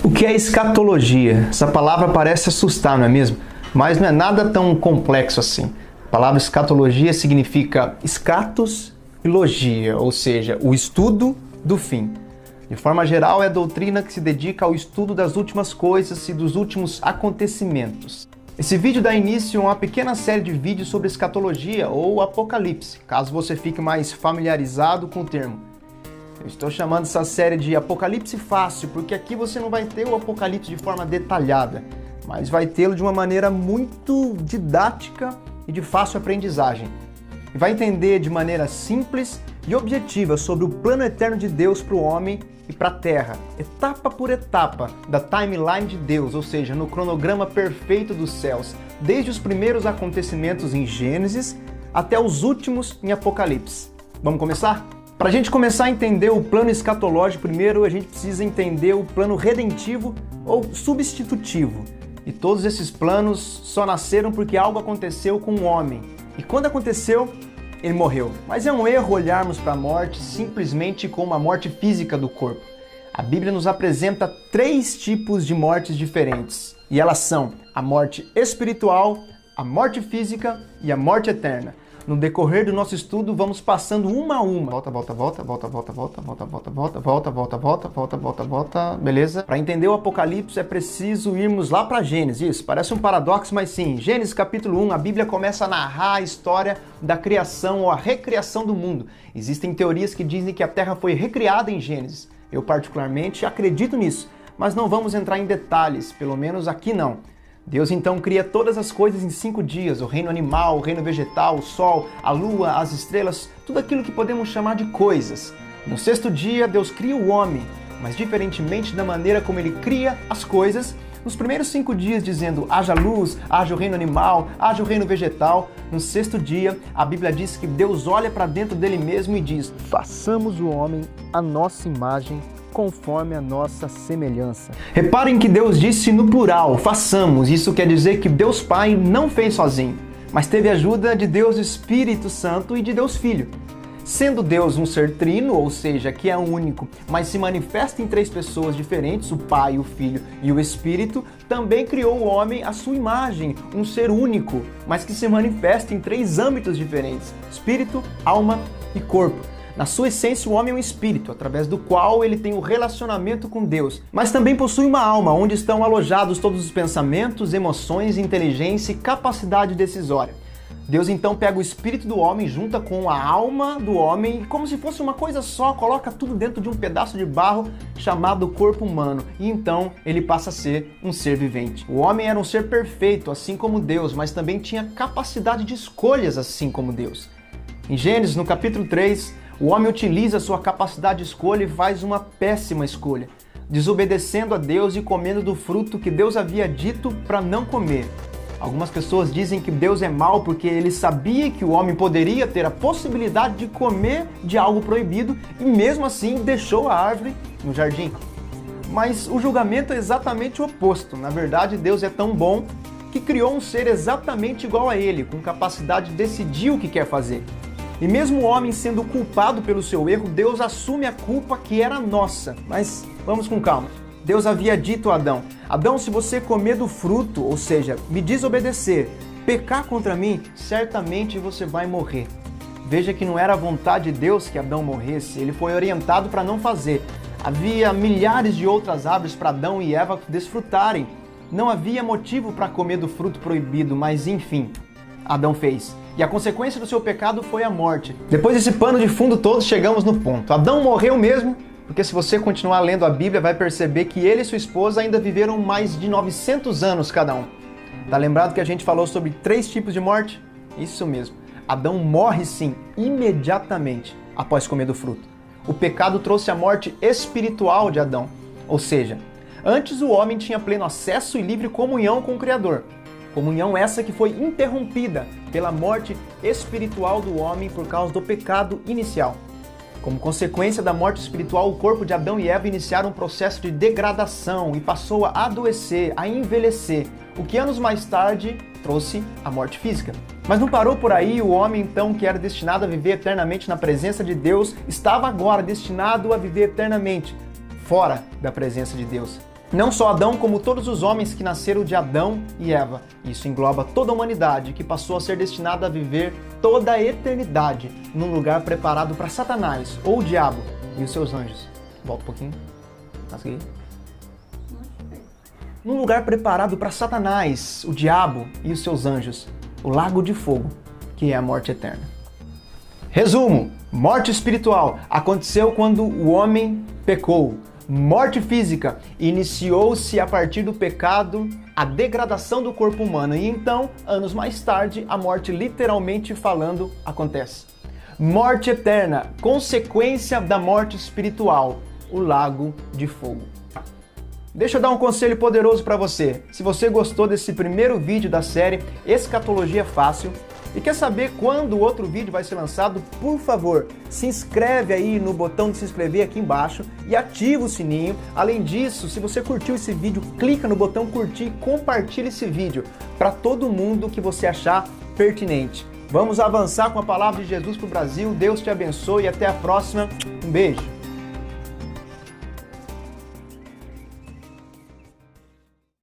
O que é escatologia? Essa palavra parece assustar, não é mesmo? Mas não é nada tão complexo assim. A palavra escatologia significa escatos e logia, ou seja, o estudo do fim. De forma geral, é a doutrina que se dedica ao estudo das últimas coisas e dos últimos acontecimentos. Esse vídeo dá início a uma pequena série de vídeos sobre escatologia ou apocalipse, caso você fique mais familiarizado com o termo. Eu estou chamando essa série de Apocalipse Fácil, porque aqui você não vai ter o Apocalipse de forma detalhada, mas vai tê-lo de uma maneira muito didática e de fácil aprendizagem. E vai entender de maneira simples e objetiva sobre o plano eterno de Deus para o homem e para a Terra, etapa por etapa da timeline de Deus, ou seja, no cronograma perfeito dos céus, desde os primeiros acontecimentos em Gênesis até os últimos em Apocalipse. Vamos começar? Para a gente começar a entender o plano escatológico, primeiro a gente precisa entender o plano redentivo ou substitutivo. E todos esses planos só nasceram porque algo aconteceu com o homem. E quando aconteceu, ele morreu. Mas é um erro olharmos para a morte simplesmente como uma morte física do corpo. A Bíblia nos apresenta 3 tipos de mortes diferentes. E elas são a morte espiritual, a morte física e a morte eterna. No decorrer do nosso estudo, vamos passando uma a uma. Volta. Beleza? Para entender o Apocalipse é preciso irmos lá para Gênesis. Isso, parece um paradoxo, mas sim. Gênesis capítulo 1, a Bíblia começa a narrar a história da criação ou a recriação do mundo. Existem teorias que dizem que a Terra foi recriada em Gênesis. Eu particularmente acredito nisso, mas não vamos entrar em detalhes, pelo menos aqui não. Deus então cria todas as coisas em 5 dias, o reino animal, o reino vegetal, o sol, a lua, as estrelas, tudo aquilo que podemos chamar de coisas. No 6º dia, Deus cria o homem, mas diferentemente da maneira como ele cria as coisas, nos primeiros 5 dias dizendo, haja luz, haja o reino animal, haja o reino vegetal, no 6º dia, a Bíblia diz que Deus olha para dentro dele mesmo e diz, façamos o homem à nossa imagem, conforme a nossa semelhança. Reparem que Deus disse no plural, façamos. Isso quer dizer que Deus Pai não fez sozinho, mas teve a ajuda de Deus Espírito Santo e de Deus Filho. Sendo Deus um ser trino, ou seja, que é único, mas se manifesta em 3 pessoas diferentes, o Pai, o Filho e o Espírito, também criou o homem à sua imagem, um ser único, mas que se manifesta em 3 âmbitos diferentes, espírito, alma e corpo. Na sua essência, o homem é um espírito, através do qual ele tem um relacionamento com Deus, mas também possui uma alma, onde estão alojados todos os pensamentos, emoções, inteligência e capacidade decisória. Deus então pega o espírito do homem, junta com a alma do homem, como se fosse uma coisa só, coloca tudo dentro de um pedaço de barro chamado corpo humano, e então ele passa a ser um ser vivente. O homem era um ser perfeito, assim como Deus, mas também tinha capacidade de escolhas, assim como Deus. Em Gênesis, no capítulo 3, o homem utiliza sua capacidade de escolha e faz uma péssima escolha, desobedecendo a Deus e comendo do fruto que Deus havia dito para não comer. Algumas pessoas dizem que Deus é mau porque ele sabia que o homem poderia ter a possibilidade de comer de algo proibido e mesmo assim deixou a árvore no jardim. Mas o julgamento é exatamente o oposto. Na verdade, Deus é tão bom que criou um ser exatamente igual a ele, com capacidade de decidir o que quer fazer. E mesmo o homem sendo culpado pelo seu erro, Deus assume a culpa que era nossa. Mas vamos com calma. Deus havia dito a Adão, Adão, se você comer do fruto, ou seja, me desobedecer, pecar contra mim, certamente você vai morrer. Veja que não era a vontade de Deus que Adão morresse, ele foi orientado para não fazer. Havia milhares de outras árvores para Adão e Eva desfrutarem. Não havia motivo para comer do fruto proibido, mas enfim, Adão fez. E a consequência do seu pecado foi a morte. Depois desse pano de fundo todo, chegamos no ponto. Adão morreu mesmo, porque se você continuar lendo a Bíblia, vai perceber que ele e sua esposa ainda viveram mais de 900 anos cada um. Tá lembrado que a gente falou sobre 3 tipos de morte? Isso mesmo. Adão morre sim, imediatamente após comer do fruto. O pecado trouxe a morte espiritual de Adão. Ou seja, antes o homem tinha pleno acesso e livre comunhão com o Criador. Comunhão essa que foi interrompida pela morte espiritual do homem por causa do pecado inicial. Como consequência da morte espiritual, o corpo de Adão e Eva iniciaram um processo de degradação e passou a adoecer, a envelhecer, o que anos mais tarde trouxe a morte física. Mas não parou por aí, o homem então que era destinado a viver eternamente na presença de Deus, estava agora destinado a viver eternamente fora da presença de Deus. Não só Adão, como todos os homens que nasceram de Adão e Eva. Isso engloba toda a humanidade que passou a ser destinada a viver toda a eternidade num lugar preparado para Satanás, ou o diabo, e os seus anjos. Volta um pouquinho. Aqui. Num lugar preparado para Satanás, o diabo e os seus anjos. O lago de fogo, que é a morte eterna. Resumo: morte espiritual aconteceu quando o homem pecou. Morte física iniciou-se a partir do pecado, a degradação do corpo humano, e então, anos mais tarde, a morte, literalmente falando, acontece. Morte eterna, consequência da morte espiritual, o lago de fogo. Deixa eu dar um conselho poderoso para você. Se você gostou desse primeiro vídeo da série Escatologia Fácil e quer saber quando o outro vídeo vai ser lançado, por favor, se inscreve aí no botão de se inscrever aqui embaixo e ativa o sininho. Além disso, se você curtiu esse vídeo, clica no botão curtir e compartilha esse vídeo para todo mundo que você achar pertinente. Vamos avançar com a palavra de Jesus para o Brasil. Deus te abençoe e até a próxima. Um beijo.